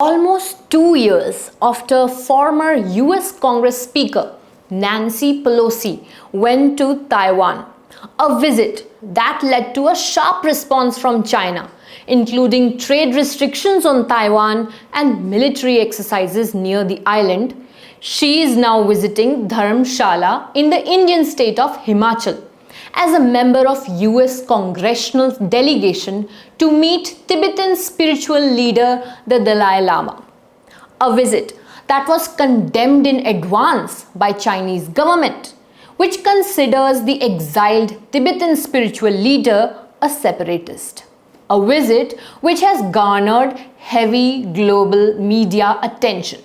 Almost 2 years after former US Congress Speaker Nancy Pelosi went to Taiwan, a visit that led to a sharp response from China, including trade restrictions on Taiwan and military exercises near the island, she is now visiting Dharamsala in the Indian state of Himachal as a member of US Congressional delegation to meet Tibetan spiritual leader the Dalai Lama. A visit that was condemned in advance by Chinese government, which considers the exiled Tibetan spiritual leader a separatist. A visit which has garnered heavy global media attention.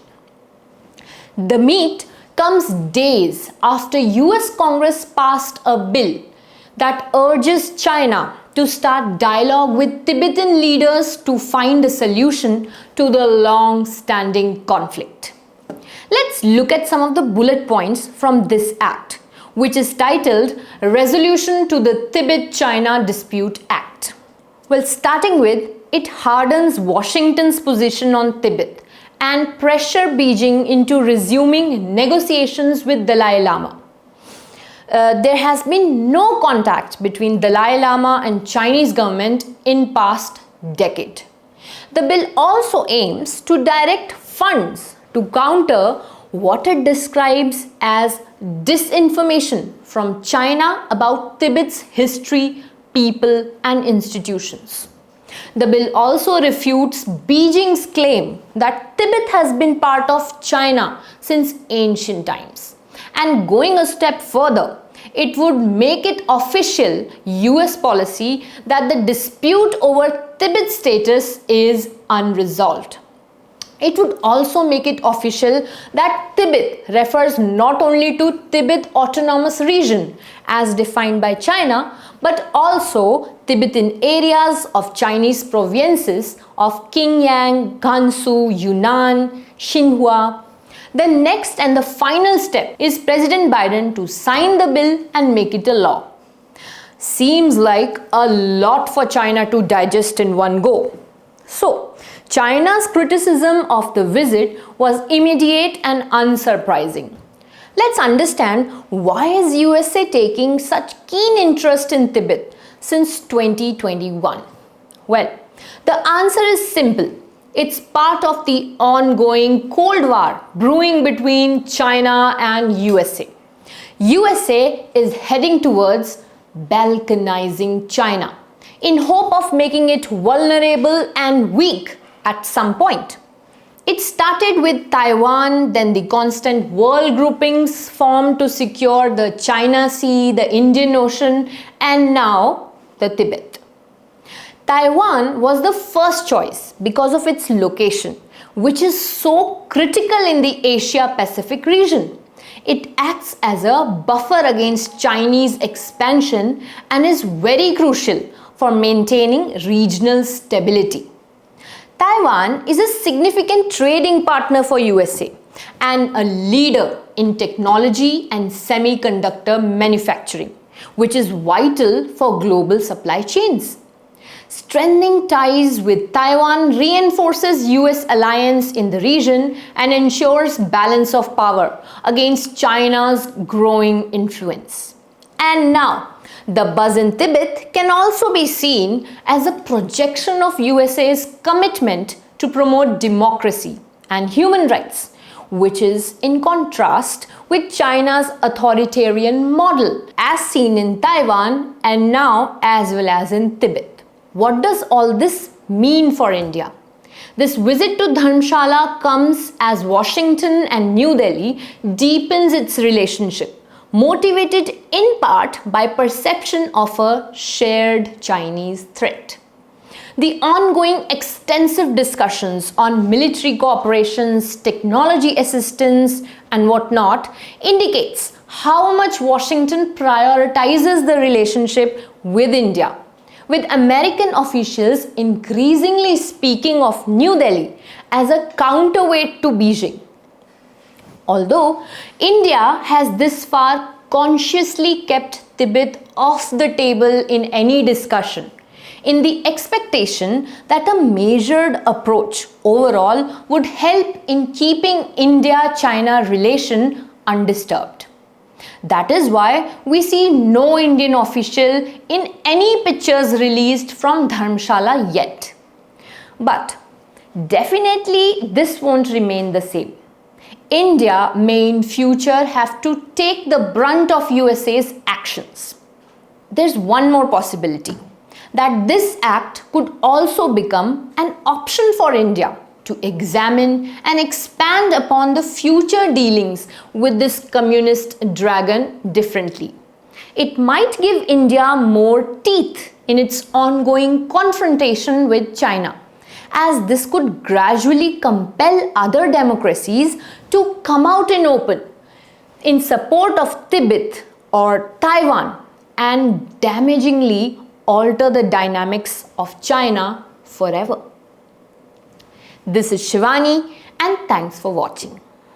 The meet comes days after US Congress passed a bill that urges China to start dialogue with Tibetan leaders to find a solution to the long-standing conflict. Let's look at some of the bullet points from this act, which is titled Resolution to the Tibet-China Dispute Act. Well, starting with, it hardens Washington's position on Tibet and pressure Beijing into resuming negotiations with Dalai Lama. There has been no contact between Dalai Lama and Chinese government in past decade. The bill also aims to direct funds to counter what it describes as disinformation from China about Tibet's history, people and institutions. The bill also refutes Beijing's claim that Tibet has been part of China since ancient times. And going a step further, it would make it official US policy that the dispute over Tibet's status is unresolved. It would also make it official that Tibet refers not only to Tibet Autonomous Region as defined by China, but also Tibetan areas of Chinese provinces of Xinjiang, Gansu, Yunnan, Xinhua. The next and the final step is President Biden to sign the bill and make it a law. Seems like a lot for China to digest in one go. So, China's criticism of the visit was immediate and unsurprising. Let's understand why is USA taking such keen interest in Tibet since 2021? Well, the answer is simple. It's part of the ongoing Cold War brewing between China and USA. USA is heading towards balkanizing China in hope of making it vulnerable and weak at some point. It started with Taiwan, then the constant world groupings formed to secure the China Sea, the Indian Ocean, and now the Tibet. Taiwan was the first choice because of its location, which is so critical in the Asia-Pacific region. It acts as a buffer against Chinese expansion and is very crucial for maintaining regional stability. Taiwan is a significant trading partner for USA and a leader in technology and semiconductor manufacturing, which is vital for global supply chains. Strengthening ties with Taiwan reinforces US alliance in the region and ensures balance of power against China's growing influence. And now, the buzz in Tibet can also be seen as a projection of USA's commitment to promote democracy and human rights, which is in contrast with China's authoritarian model as seen in Taiwan and now as well as in Tibet. What does all this mean for India? This visit to Dharamsala comes as Washington and New Delhi deepens its relationship, motivated in part by perception of a shared Chinese threat. The ongoing extensive discussions on military cooperations, technology assistance and whatnot indicates how much Washington prioritizes the relationship with India, with American officials increasingly speaking of New Delhi as a counterweight to Beijing. Although India has this far consciously kept Tibet off the table in any discussion, in the expectation that a measured approach overall would help in keeping India-China relation undisturbed. That is why we see no Indian official in any pictures released from Dharamsala yet. But definitely this won't remain the same. India may in future have to take the brunt of USA's actions. There's one more possibility, that this act could also become an option for India to examine and expand upon the future dealings with this communist dragon differently. It might give India more teeth in its ongoing confrontation with China, as this could gradually compel other democracies to come out in open in support of Tibet or Taiwan and damagingly alter the dynamics of China forever. This is Shivani, and thanks for watching.